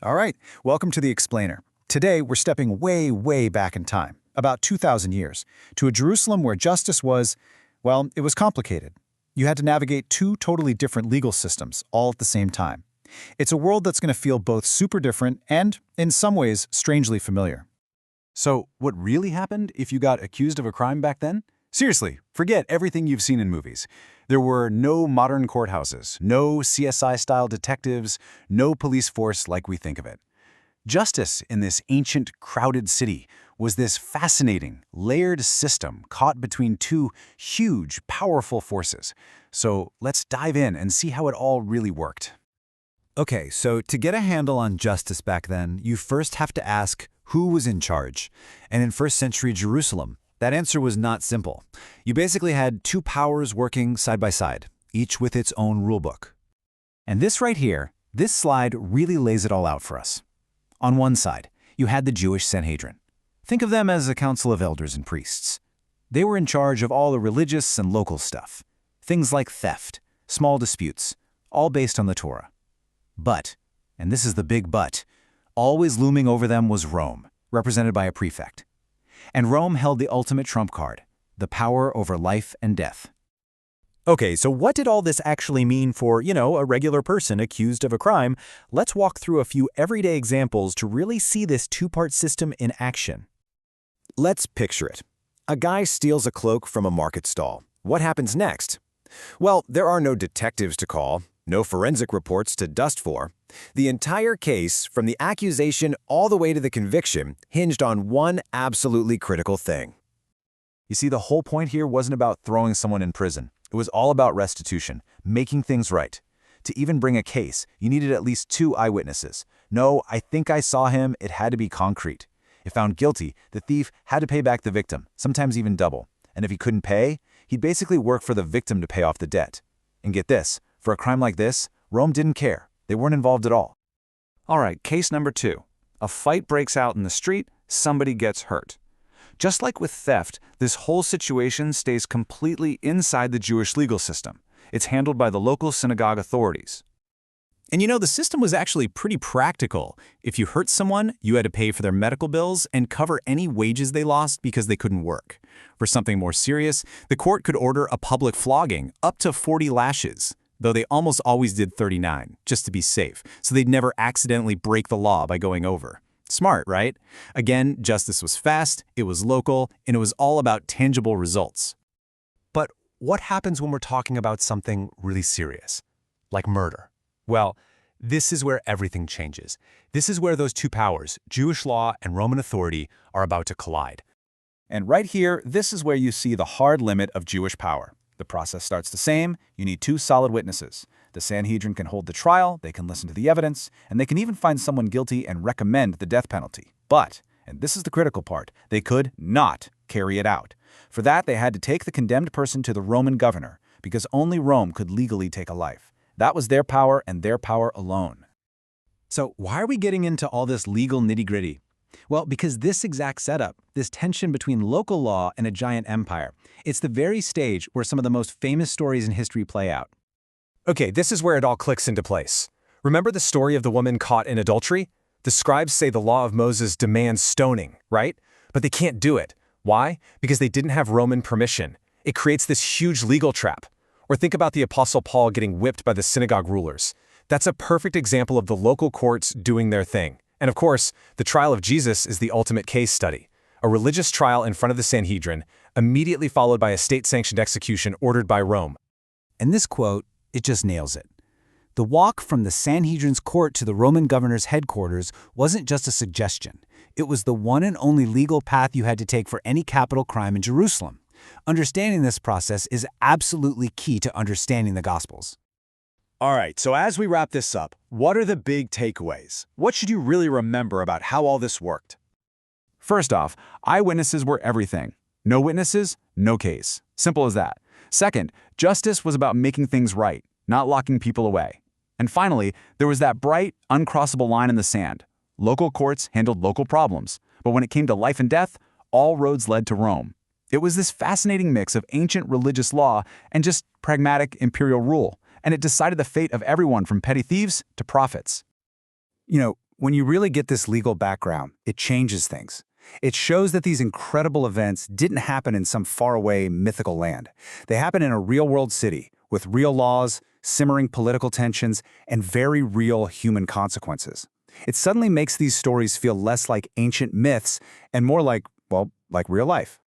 All right, welcome to The Explainer. Today, we're stepping way, way back in time, about 2,000 years, to a Jerusalem where justice was, well, it was complicated. You had to navigate two totally different legal systems, all at the same time. It's a world that's going to feel both super different and, in some ways, strangely familiar. So, what really happened if you got accused of a crime back then? Seriously, forget everything you've seen in movies. There were no modern courthouses, no CSI-style detectives, no police force like we think of it. Justice in this ancient, crowded city was this fascinating, layered system caught between two huge, powerful forces. So let's dive in and see how it all really worked. Okay, so to get a handle on justice back then, you first have to ask who was in charge. And in first century Jerusalem, that answer was not simple. You basically had two powers working side by side, each with its own rulebook. And this right here, this slide really lays it all out for us. On one side, you had the Jewish Sanhedrin. Think of them as a council of elders and priests. They were in charge of all the religious and local stuff. Things like theft, small disputes, all based on the Torah. But, and this is the big but, always looming over them was Rome, represented by a prefect. And Rome held the ultimate trump card, the power over life and death. Okay, so what did all this actually mean for, a regular person accused of a crime? Let's walk through a few everyday examples to really see this two-part system in action. Let's picture it. A guy steals a cloak from a market stall. What happens next? Well, there are no detectives to call, no forensic reports to dust for. The entire case, from the accusation all the way to the conviction, hinged on one absolutely critical thing. You see, the whole point here wasn't about throwing someone in prison. It was all about restitution, making things right. To even bring a case, you needed at least two eyewitnesses. No, I think I saw him, it had to be concrete. If found guilty, the thief had to pay back the victim, sometimes even double. And if he couldn't pay, he'd basically work for the victim to pay off the debt. And get this, for a crime like this, Rome didn't care. They weren't involved at all. All right, case number 2. A fight breaks out in the street, somebody gets hurt. Just like with theft, this whole situation stays completely inside the Jewish legal system. It's handled by the local synagogue authorities. And the system was actually pretty practical. If you hurt someone, you had to pay for their medical bills and cover any wages they lost because they couldn't work. For something more serious, the court could order a public flogging, up to 40 lashes, though they almost always did 39, just to be safe, so they'd never accidentally break the law by going over. Smart, right? Again, justice was fast, it was local, and it was all about tangible results. But what happens when we're talking about something really serious, like murder? Well, this is where everything changes. This is where those two powers, Jewish law and Roman authority, are about to collide. And right here, this is where you see the hard limit of Jewish power. The process starts the same. You need two solid witnesses. The Sanhedrin can hold the trial, they can listen to the evidence, and they can even find someone guilty and recommend the death penalty. But, and this is the critical part, they could not carry it out. For that, they had to take the condemned person to the Roman governor, because only Rome could legally take a life. That was their power and their power alone. So why are we getting into all this legal nitty-gritty? Well, because this exact setup, this tension between local law and a giant empire, it's the very stage where some of the most famous stories in history play out. Okay, this is where it all clicks into place. Remember the story of the woman caught in adultery? The scribes say the law of Moses demands stoning, right? But they can't do it. Why? Because they didn't have Roman permission. It creates this huge legal trap. Or think about the Apostle Paul getting whipped by the synagogue rulers. That's a perfect example of the local courts doing their thing. And of course, the trial of Jesus is the ultimate case study. A religious trial in front of the Sanhedrin, immediately followed by a state-sanctioned execution ordered by Rome. And this quote, it just nails it. The walk from the Sanhedrin's court to the Roman governor's headquarters wasn't just a suggestion. It was the one and only legal path you had to take for any capital crime in Jerusalem. Understanding this process is absolutely key to understanding the Gospels. All right, so as we wrap this up, what are the big takeaways? What should you really remember about how all this worked? First off, eyewitnesses were everything. No witnesses, no case. Simple as that. Second, justice was about making things right, not locking people away. And finally, there was that bright, uncrossable line in the sand. Local courts handled local problems, but when it came to life and death, all roads led to Rome. It was this fascinating mix of ancient religious law and just pragmatic imperial rule, and it decided the fate of everyone from petty thieves to prophets. when you really get this legal background, it changes things. It shows that these incredible events didn't happen in some faraway mythical land. They happen in a real-world city with real laws, simmering political tensions, and very real human consequences. It suddenly makes these stories feel less like ancient myths and more like, well, like real life.